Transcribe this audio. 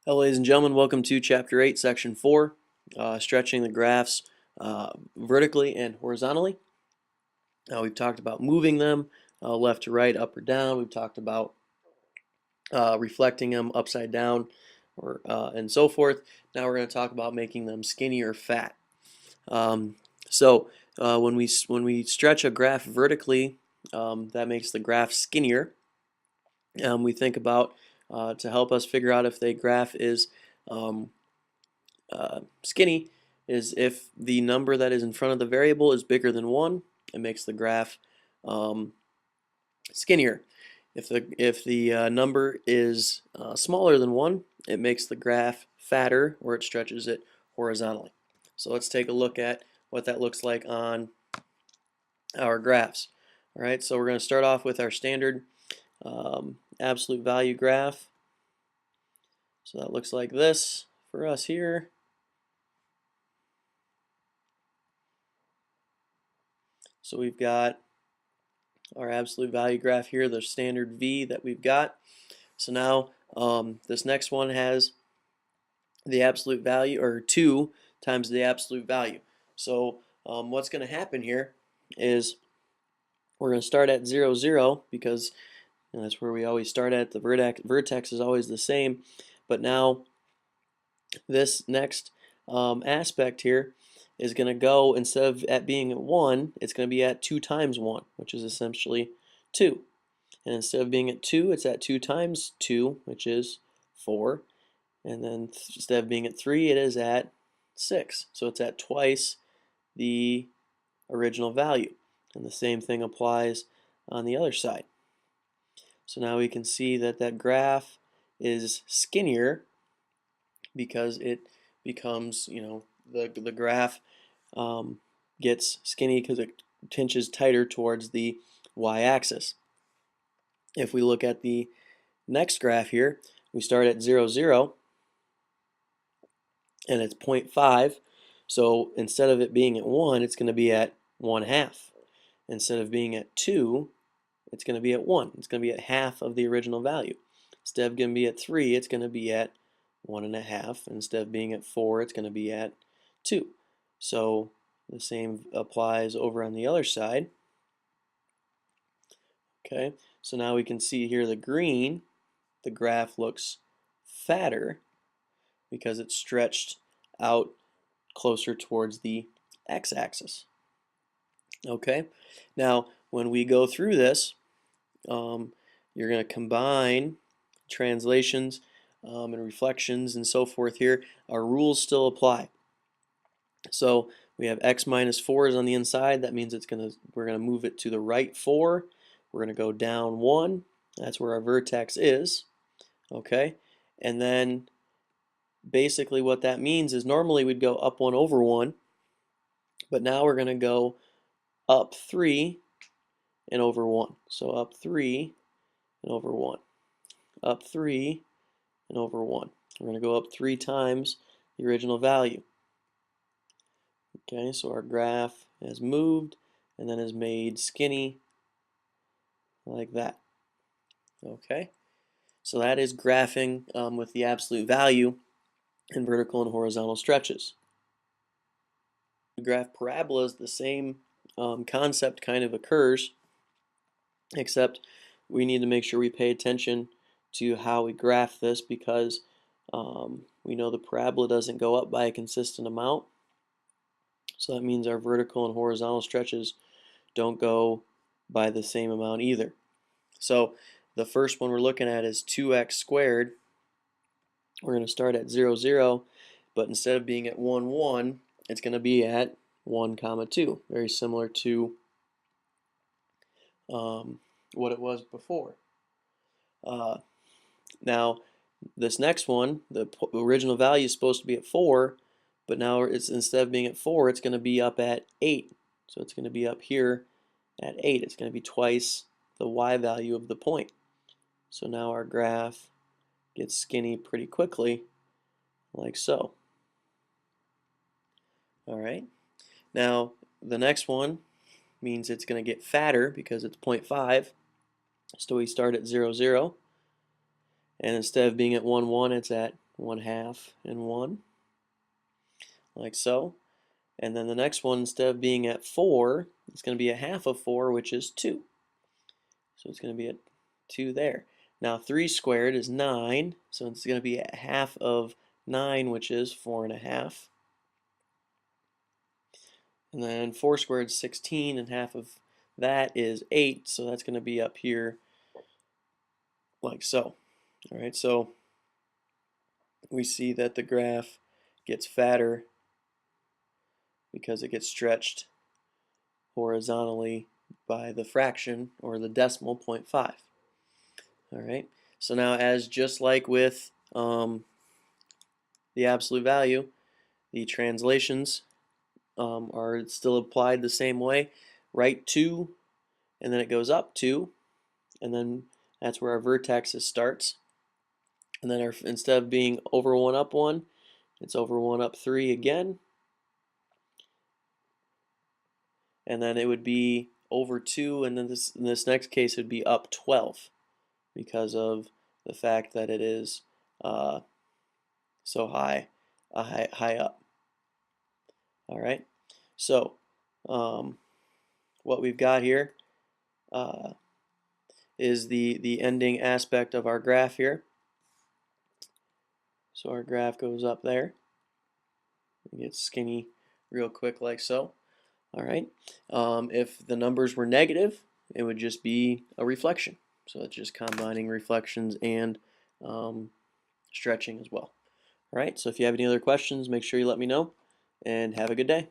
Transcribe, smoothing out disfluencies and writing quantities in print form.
Hello, ladies and gentlemen. Welcome to Chapter 8, Section 4, stretching the graphs vertically and horizontally. We've talked about moving them left to right, up or down. We've talked about reflecting them upside down and so forth. Now we're going to talk about making them skinny or fat. Um, when we stretch a graph vertically, that makes the graph skinnier. We think about to help us figure out if the graph is um, skinny is if the number that is in front of the variable is bigger than 1, it makes the graph um, skinnier. If the number is smaller than 1, it makes the graph fatter, or it stretches it horizontally. So let's take a look at what that looks like on our graphs. All right, so we're going to start off with our standard absolute value graph. So that looks like this for us here. So we've got our absolute value graph here, the standard V that we've got. So now this next one has the absolute value, or 2 times the absolute value. So what's going to happen here is we're going to start at 0, 0, because that's where we always start at. The vertex is always the same. But now this next aspect here is going to go, instead of at being at 1, it's going to be at 2 times 1, which is essentially 2. And instead of being at 2, it's at 2 times 2, which is 4. And then instead of being at 3, it is at 6. So it's at twice the original value. And the same thing applies on the other side. So now we can see that that graph is skinnier because it becomes, the graph gets skinny because it tinges tighter towards the y-axis. If we look at the next graph here, we start at 0, 0, and it's 0.5. So instead of it being at 1, it's going to be at 1/2. Instead of being at 2, it's going to be at 1. It's going to be at half of the original value. Instead of going to be at 3, it's going to be at 1.5. Instead of being at 4, it's going to be at 2. So the same applies over on the other side. Okay, so now we can see here the green, the graph looks fatter because it's stretched out closer towards the x-axis. Okay, now when we go through this, you're going to combine translations and reflections and so forth here. Our rules still apply. So we have x minus 4 is on the inside. That means we're going to move it to the right 4. We're going to go down 1. That's where our vertex is. Okay, and then basically what that means is normally we'd go up 1 over 1, but now we're going to go up 3 and over 1. So up 3 and over 1. Up 3 and over 1. We're going to go up 3 times the original value. Okay, so our graph has moved and then is made skinny like that. Okay, so that is graphing with the absolute value in vertical and horizontal stretches. The graph parabola is the same concept kind of occurs, except we need to make sure we pay attention to how we graph this, because we know the parabola doesn't go up by a consistent amount. So that means our vertical and horizontal stretches don't go by the same amount either. So the first one we're looking at is 2x squared. We're going to start at 0, 0, but instead of being at 1, 1, it's going to be at 1, 2. Very similar to what it was before. Now, this next one, the original value is supposed to be at 4, but now it's, instead of being at 4, it's going to be up at 8. So it's going to be up here at 8. It's going to be twice the y value of the point. So now our graph gets skinny pretty quickly, like so. All right. Now, the next one means it's going to get fatter because it's 0.5. So we start at 0, 0. And instead of being at 1, 1, it's at 1/2, and 1, like so. And then the next one, instead of being at 4, it's going to be a half of 4, which is 2. So it's going to be at 2 there. Now 3 squared is 9, so it's going to be a half of 9, which is 4.5. And then 4 squared is 16, and half of that is 8, so that's going to be up here like so. All right, so we see that the graph gets fatter because it gets stretched horizontally by the fraction, or the decimal, 0.5. All right, so now, as just like with the absolute value, the translations are still applied the same way. Right 2, and then it goes up 2, and then that's where our vertex starts. And then instead of being over 1 up 1, it's over 1 up 3 again. And then it would be over 2, and then in this next case it would be up 12 because of the fact that it is so high up. All right, so what we've got here is the ending aspect of our graph here. So our graph goes up there. It gets skinny real quick like so. All right. If the numbers were negative, it would just be a reflection. So it's just combining reflections and stretching as well. All right. So if you have any other questions, make sure you let me know, and have a good day.